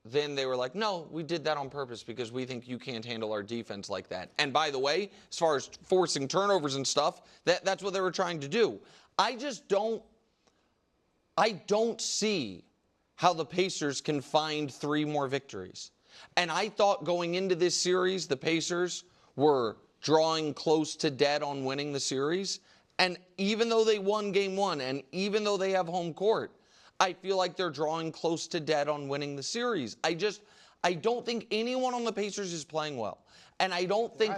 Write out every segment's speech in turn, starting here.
then they were like, no, we did that on purpose because we think you can't handle our defense like that. And by the way, as far as forcing turnovers and stuff, that's what they were trying to do. I don't see how the Pacers can find 3 more victories. And I thought going into this series, the Pacers were drawing close to dead on winning the series. And even though they won game 1, and even though they have home court, I feel like they're drawing close to dead on winning the series. I don't think anyone on the Pacers is playing well. And I don't think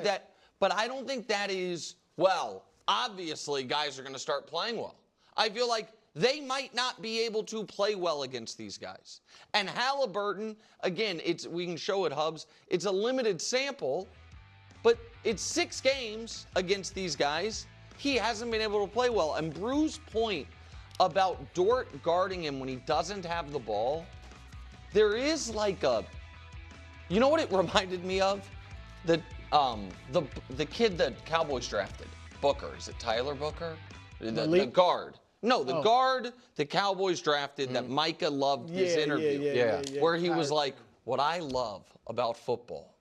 but I don't think that is, well, obviously guys are going to start playing well. I feel like they might not be able to play well against these guys. And Haliburton, again, we can show it, Hubs, it's a limited sample, but it's 6 games against these guys. He hasn't been able to play well. And Bruce's point about Dort guarding him when he doesn't have the ball, there is like you know what it reminded me of? The kid that Cowboys drafted, Booker. Is it Tyler Booker? The guard. No, the guard the Cowboys drafted that Micah loved his interview. Where he was like, what I love about football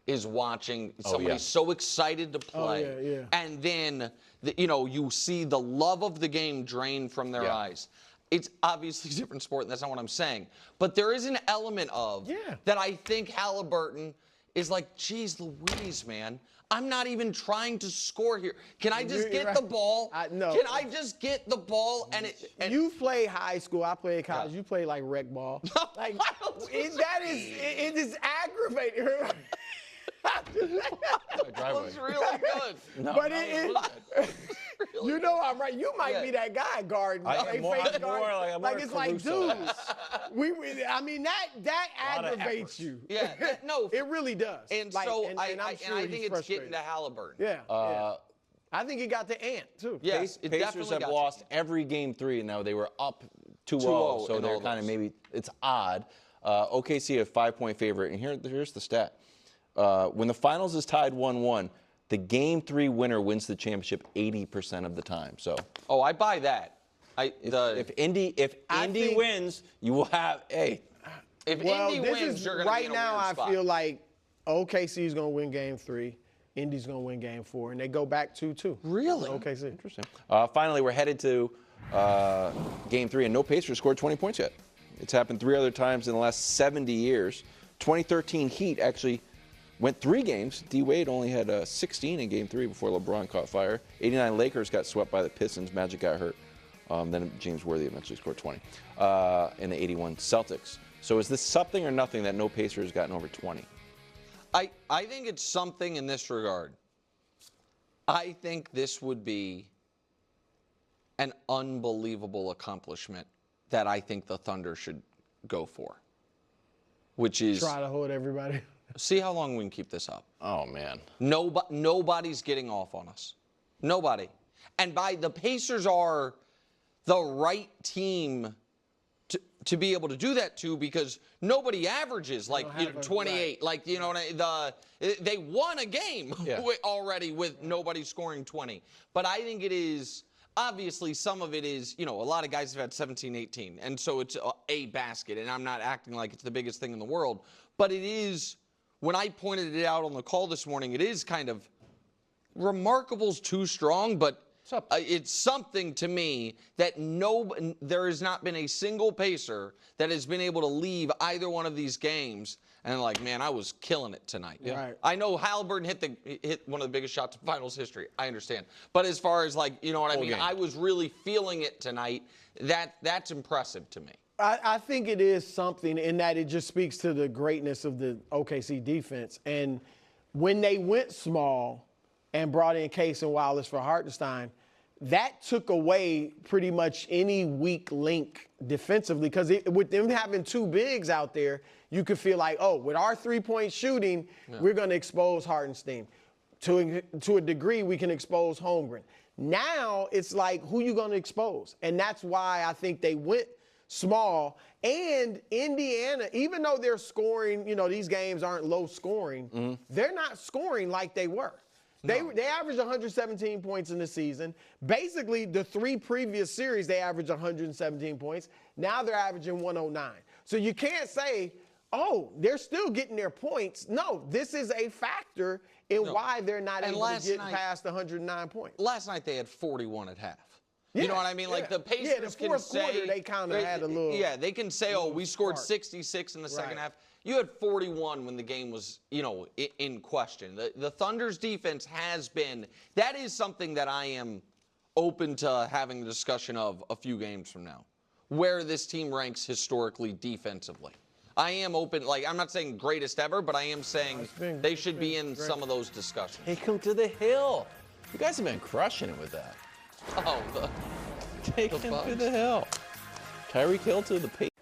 is watching somebody so excited to play. And then, you see the love of the game drain from their eyes. It's obviously a different sport, and that's not what I'm saying. But there is an element of that I think Haliburton is like, geez Louise, man. I'm not even trying to score here. Can I just get the ball? No. Can I just get the ball? And you play high school. I play college. You play like rec ball. Like it is aggravating. That was really good. But you know I'm right. You might be that guy guarding. It's like, dudes. I mean, that aggravates you. Yeah, no, it really does. And so I think it's getting to Haliburton. Yeah. I think he got the ant too. Yes, Pacers have lost every game 3, and now they were up 2-0, so they're kind of it's odd. OKC a 5-point favorite, and here's the stat. When the finals is tied 1-1, the game 3 winner wins the championship 80% of the time. So. Oh, I buy that. If Indy wins, you will have If Indy wins, you're going to right now. I feel like OKC is going to win game 3. Indy's going to win game 4, and they go back 2-2. Really? OKC. Interesting. Finally, we're headed to game 3, and no Pacers scored 20 points yet. It's happened 3 other times in the last 70 years. 2013 Heat actually went 3 games. D-Wade only had 16 in game 3 before LeBron caught fire. 89 Lakers got swept by the Pistons. Magic got hurt. Then James Worthy eventually scored 20. In the 81 Celtics. So is this something or nothing that no Pacers gotten over 20? I think it's something in this regard. I think this would be an unbelievable accomplishment that I think the Thunder should go for, which is try to hold everybody. See how long we can keep this up. Oh, man. Nobody's getting off on us. Nobody. And the Pacers are the right team to be able to do that to, because nobody averages like 28. Like, they won a game already with nobody scoring 20. But I think it is, obviously some of it is, a lot of guys have had 17, 18. And so it's a basket. And I'm not acting like it's the biggest thing in the world. But it is, when I pointed it out on the call this morning, it is kind of, remarkable's too strong, but it's something to me that there has not been a single Pacer that has been able to leave either one of these games and like, man, I was killing it tonight. Yeah. Right. I know Haliburton hit one of the biggest shots in finals history. I understand. But as far as like, you know what I mean? Game. I was really feeling it tonight. That's impressive to me. I think it is something in that it just speaks to the greatness of the OKC defense. And when they went small and brought in Case and Wallace for Hartenstein, that took away pretty much any weak link defensively, because with them having 2 bigs out there, you could feel like, oh, with our 3-point shooting, we're going to expose Hartenstein. To a degree, we can expose Holmgren. Now it's like, who you going to expose? And that's why I think they went small. And Indiana, even though they're scoring, these games aren't low scoring, they're not scoring like they were. They averaged 117 points in the season. Basically, the 3 previous series, they averaged 117 points. Now they're averaging 109. So you can't say, oh, they're still getting their points. No, this is a factor in why they're not able to get past 109 points. Last night they had 41 at half. Yeah, you know what I mean? Like the Pacers the fourth quarter, they kind of had a little. Yeah, they can say, oh, we scored 66 in the second half. You had 41 when the game was, in question. The Thunder's defense has been, that is something that I am open to having a discussion of a few games from now, where this team ranks historically defensively. I am open, I'm not saying greatest ever, but I am saying they should be in some of those discussions. Take them to the hill. You guys have been crushing it with that. Oh, Take them to the hill. Tyreek Hill to the Patriots.